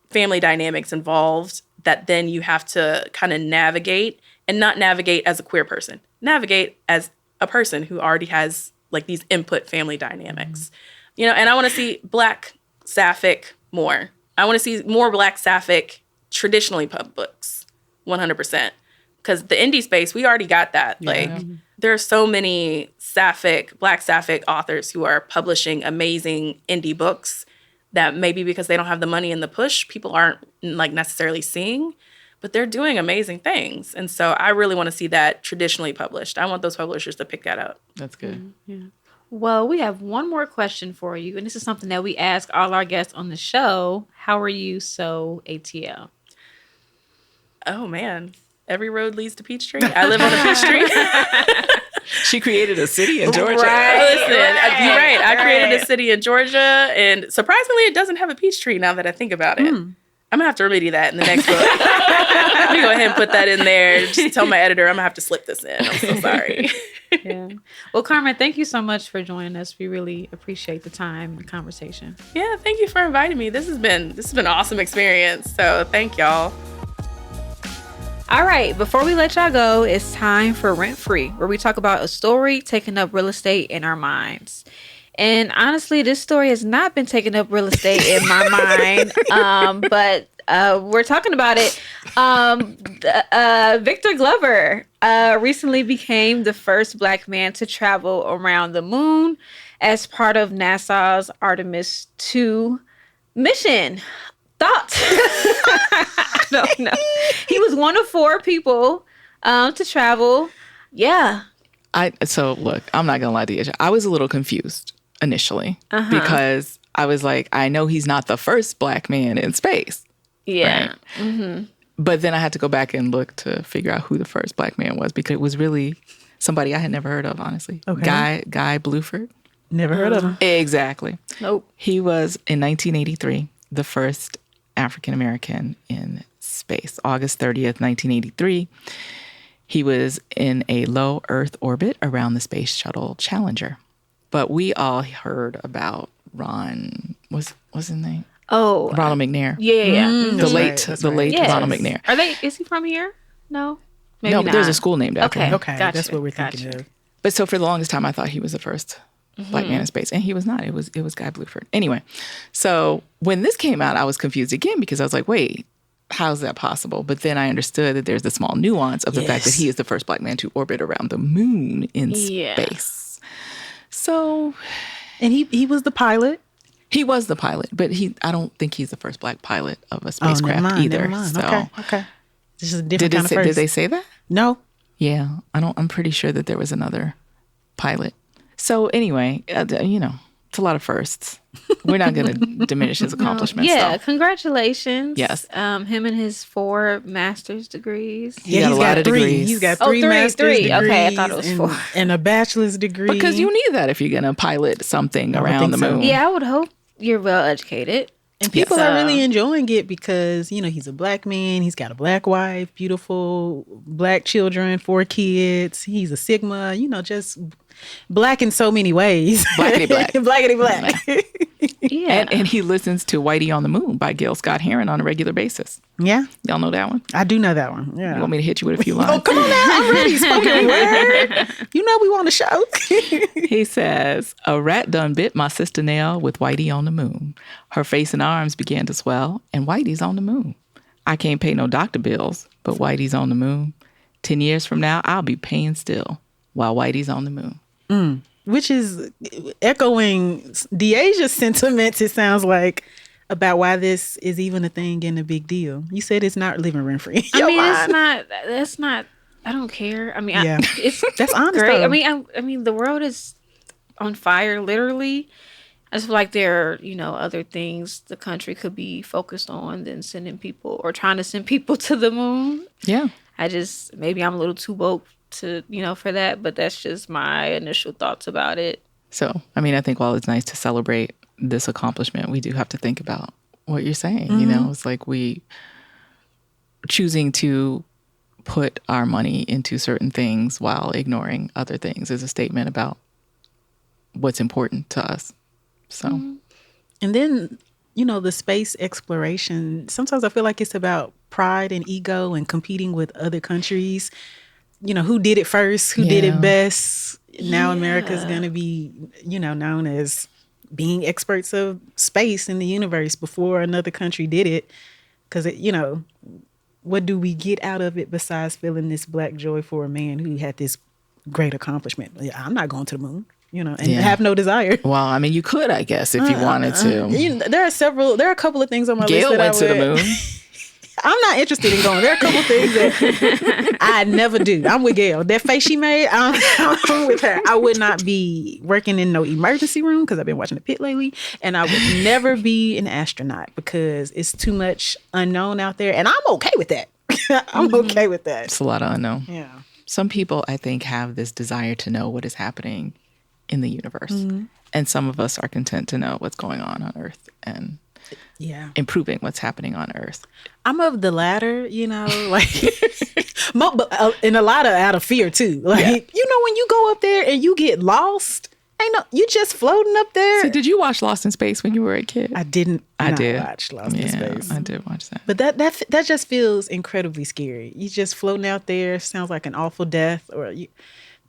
family dynamics involved that then you have to kind of navigate, and not navigate as a queer person, navigate as a person who already has these input family dynamics, and I want to see Black Sapphic more. I want to see more Black Sapphic traditionally pub books, 100%. Because the indie space, we already got that. There are so many Black Sapphic authors who are publishing amazing indie books that maybe because they don't have the money and the push, people aren't necessarily seeing, but they're doing amazing things. And so I really want to see that traditionally published. I want those publishers to pick that up. That's good. Yeah. Well, we have one more question for you, and this is something that we ask all our guests on the show. How are you so ATL? Oh, man. Every road leads to Peachtree. I live on a Peachtree. She created a city in Georgia. Right. Listen, you're right. I created a city in Georgia, and surprisingly, it doesn't have a peach tree now that I think about it. I'm going to have to remedy that in the next book. Let me go ahead and put that in there. Just tell my editor I'm going to have to slip this in. I'm so sorry. Yeah. Well, Karmen, thank you so much for joining us. We really appreciate the time and conversation. Yeah, thank you for inviting me. This has been an awesome experience. So thank y'all. All right, before we let y'all go, it's time for Rent Free, where we talk about a story taking up real estate in our minds. And honestly, this story has not been taking up real estate in my mind, but we're talking about it. Victor Glover recently became the first Black man to travel around the moon as part of NASA's Artemis II mission. Thoughts? I don't know. He was one of 4 people to travel. Yeah. So look, I'm not gonna lie to you. I was a little confused initially because I was like, I know he's not the first Black man in space. Yeah. Right? Mm-hmm. But then I had to go back and look to figure out who the first Black man was, because it was really somebody I had never heard of, honestly. Okay. Guy Bluford. Never heard of him. Exactly. Nope. He was in 1983 the first African American in space. August 30th, 1983. He was in a low Earth orbit around the Space Shuttle Challenger. But we all heard about Ron, what's his name? Oh, Ronald McNair. Yeah. The late yes. Ronald McNair. Is he from here? No. Maybe no, not. There's a school named after him. Okay, gotcha. That's what we're thinking of. But so for the longest time, I thought he was the first Black man in space, and he was not. It was Guy Bluford. Anyway, so when this came out, I was confused again because I was like, wait, how's that possible? But then I understood that there's the small nuance of the fact that he is the first Black man to orbit around the moon in space. So, and he was the pilot. He was the pilot, but I don't think he's the first Black pilot of a spacecraft either. Never mind. So, Okay. This is a different kind of first. Did they say that? No. Yeah, I'm pretty sure that there was another pilot. So anyway, it's a lot of firsts. We're not going to diminish his accomplishments. Yeah, though. Congratulations. Yes. Him and his 4 master's degrees. Yeah, he's got 3 degrees. He's got 3 master's degrees. Okay, I thought it was 4. And a bachelor's degree. Because you need that if you're going to pilot something around the moon. Yeah, I would hope you're well educated. And people are really enjoying it because, you know, he's a black man. He's got a black wife, beautiful black children, 4 kids. He's a Sigma, you know, just black in so many ways. Blackity black. Blackity black. Yeah. And he listens to Whitey on the Moon by Gil Scott-Heron on a regular basis. Yeah. Y'all know that one? I do know that one. Yeah. You want me to hit you with a few lines? Oh, come on now. I'm ready. Spoken word. You know we want a show. He says, a rat done bit my sister Nell with Whitey on the moon. Her face and arms began to swell, and Whitey's on the moon. I can't pay no doctor bills, but Whitey's on the moon. 10 years from now, I'll be paying still while Whitey's on the moon. Which is echoing Deaja's sentiments, it sounds like, about why this is even a thing and a big deal. You said it's not living rent free. I mean, that's not, I don't care. I mean, Yeah. it's That's honest, great. though. I mean, the world is on fire, literally. I just feel like there are, you know, other things the country could be focused on than sending people or trying to send people to the moon. Yeah. Maybe I'm a little too woke to, you know, for that, but that's just my initial thoughts about it. So, I mean, I think while it's nice to celebrate this accomplishment, we do have to think about what you're saying. You know, it's like we choosing to put our money into certain things while ignoring other things is a statement about what's important to us. So, And then, you know, the space exploration, sometimes I feel like it's about pride and ego and competing with other countries. You know, who did it first, who did it best. Now America's going to be, you know, known as being experts of space in the universe before another country did it. Because, you know, what do we get out of it besides feeling this black joy for a man who had this great accomplishment? I'm not going to the moon, you know, and have no desire. well, I mean, you could, I guess, if you wanted to. You know, there are a couple of things on my list Gail that went I to the would. moon. I'm not interested in going. There are a couple things that I never do. I'm with Gail. That face she made, I'm with her. I would not be working in no emergency room because I've been watching The Pit lately. And I would never be an astronaut because it's too much unknown out there. And I'm okay with that. I'm okay with that. It's a lot of unknown. Yeah. Some people, I think, have this desire to know what is happening in the universe. And some of us are content to know what's going on Earth and improving what's happening on Earth. I'm of the latter, you know, like, and a lot of out of fear too. Like, you know, when you go up there and you get lost, you just floating up there. See, did you watch Lost in Space when you were a kid? I didn't. I did watch Lost in Space. I did watch that. But that just feels incredibly scary. You just floating out there. Sounds like an awful death, or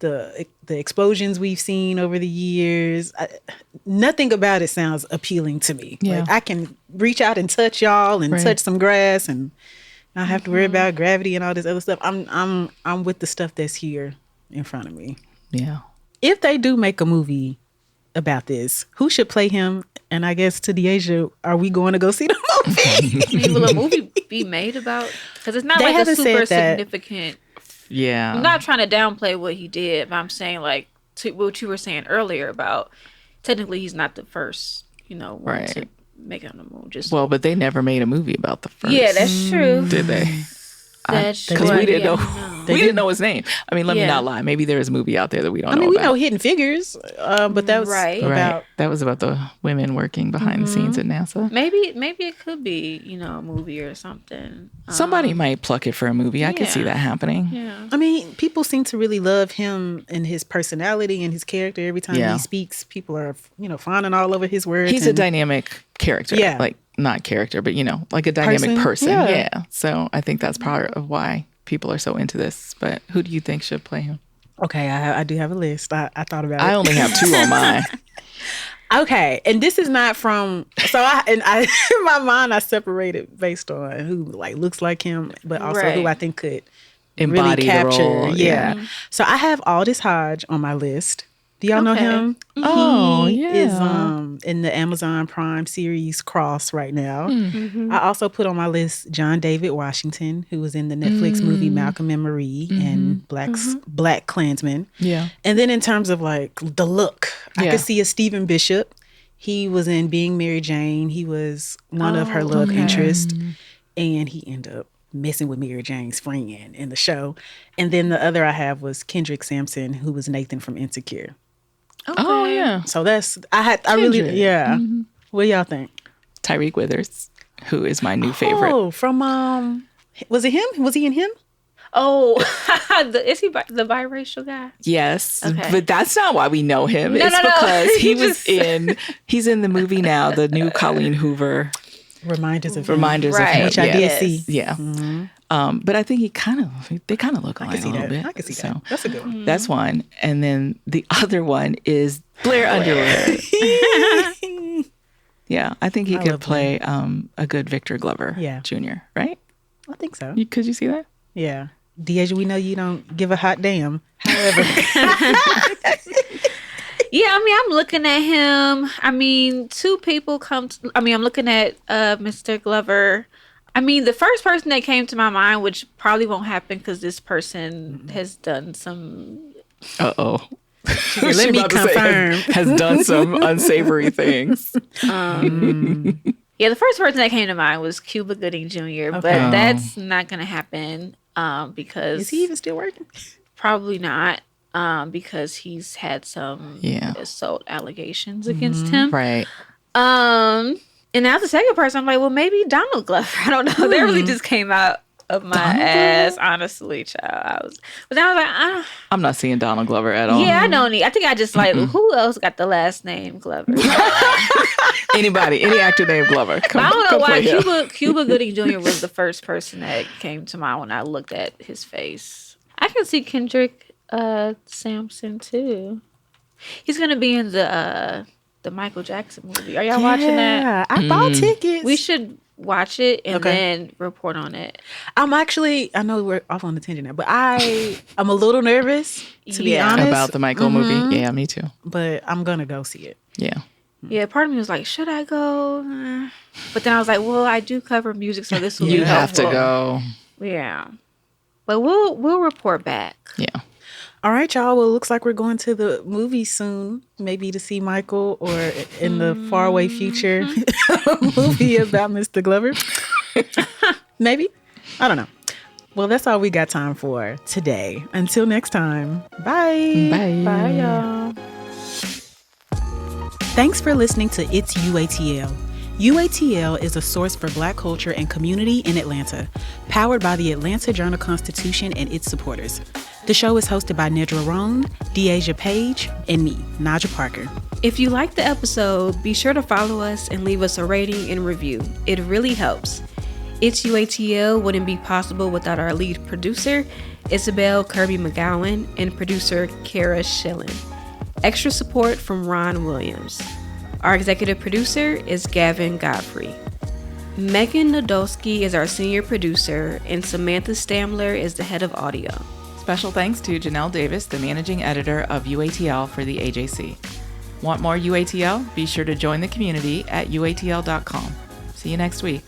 the explosions we've seen over the years. Nothing about it sounds appealing to me. Yeah. Like, I can reach out and touch y'all and touch some grass and not have to worry about gravity and all this other stuff. I'm with the stuff that's here in front of me. Yeah. If they do make a movie about this, who should play him? And I guess to Deaja, are we going to go see the movie? I mean, will a movie be made about? Because it's not They like a haven't super said that. significant. Yeah. I'm not trying to downplay what he did, but I'm saying, like, to what you were saying earlier about technically he's not the first, you know, one to make it on the moon. Well, but they never made a movie about the first. Yeah, that's true. Did they? That's Because we didn't know. They We didn't didn't know his name. I mean, let me not lie. Maybe there is a movie out there that we don't know we about. know Hidden Figures, but that was about... That was about the women working behind the scenes at NASA. Maybe it could be, you know, a movie or something. Somebody might pluck it for a movie. I could see that happening. Yeah. I mean, people seem to really love him and his personality and his character. Every time he speaks, people are, you know, fawning all over his words. He's a dynamic character. Yeah. Like, not character, but, you know, like a dynamic person. Yeah. So I think that's part of why people are so into this. But who do you think should play him? Okay, I do have a list. I thought about it. I only have 2 on mine. Okay, and this is not from... So I in my mind, I separated based on who, like, looks like him, but also who I think could Embody really capture. the role. Yeah. So I have Aldous Hodge on my list. Do y'all know him? Oh, He yeah. is in the Amazon Prime series Cross right now. I also put on my list John David Washington, who was in the Netflix movie Malcolm and Marie and Black Klansman. Yeah. And then in terms of, like, the look, I could see a Stephen Bishop. He was in Being Mary Jane. He was one of her love interests. And he ended up messing with Mary Jane's friend in the show. And then the other I have was Kendrick Sampson, who was Nathan from Insecure. Oh, yeah. So that's I really What do y'all think? Tyreek Withers, who is my new favorite. Oh, from was it him? Was he in him? Oh, is he the biracial guy? Yes, okay. But that's not why we know him. It's because he's in the movie now, the new Colleen Hoover. Reminders of him, which I did see. Yeah. Mm-hmm. But I think they kind of look alike a little bit. I can see that. That's a good one. That's one. And then the other one is Blair Underwood. Yeah, I think he could play a good Victor Glover Jr., right? I think so. Could you see that? Yeah. Deja, we know you don't give a hot damn. However. Yeah, I mean, I'm looking at him. I mean, two people I'm looking at Mr. Glover. I mean, the first person that came to my mind, which probably won't happen because this person has done some... Let me confirm. Has done some unsavory things. Yeah, the first person that came to mind was Cuba Gooding Jr., but that's not going to happen because... Is he even still working? Probably not. Because he's had some assault allegations against him. Right. And now the second person, I'm like, well, maybe Donald Glover. I don't know. That really just came out of my ass, honestly, child. But then I was like, I'm not seeing Donald Glover at all. Yeah, I don't need. I think I just like, who else got the last name Glover? Anybody, any actor named Glover. I don't know why Cuba Gooding Jr. was the first person that came to mind when I looked at his face. I can see Kendrick Sampson too. He's gonna be in the Michael Jackson movie. Are y'all watching that? Yeah, I bought tickets. We should watch it and then report on it. I know we're off on the tangent now, but I'm a little nervous to be honest about the Michael movie. Yeah, me too. But I'm gonna go see it. Yeah. Yeah, part of me was like, should I go? But then I was like, well, I do cover music, so this will be You have to go. Yeah. But we'll report back. Yeah. All right, y'all. Well, it looks like we're going to the movie soon, maybe to see Michael or in the faraway future, a movie about Mr. Glover. Maybe. I don't know. Well, that's all we got time for today. Until next time. Bye. Bye. Bye, y'all. Thanks for listening to It's UATL. UATL is a source for Black culture and community in Atlanta, powered by the Atlanta Journal-Constitution and its supporters. The show is hosted by Nedra Roan, Deasia Page, and me, Naja Parker. If you liked the episode, be sure to follow us and leave us a rating and review. It really helps. It's UATL wouldn't be possible without our lead producer, Isabel Kirby McGowan, and producer Kara Schillen. Extra support from Ron Williams. Our executive producer is Gavin Godfrey. Megan Nadolski is our senior producer, and Samantha Stamler is the head of audio. Special thanks to Janelle Davis, the managing editor of UATL for the AJC. Want more UATL? Be sure to join the community at uatl.com. See you next week.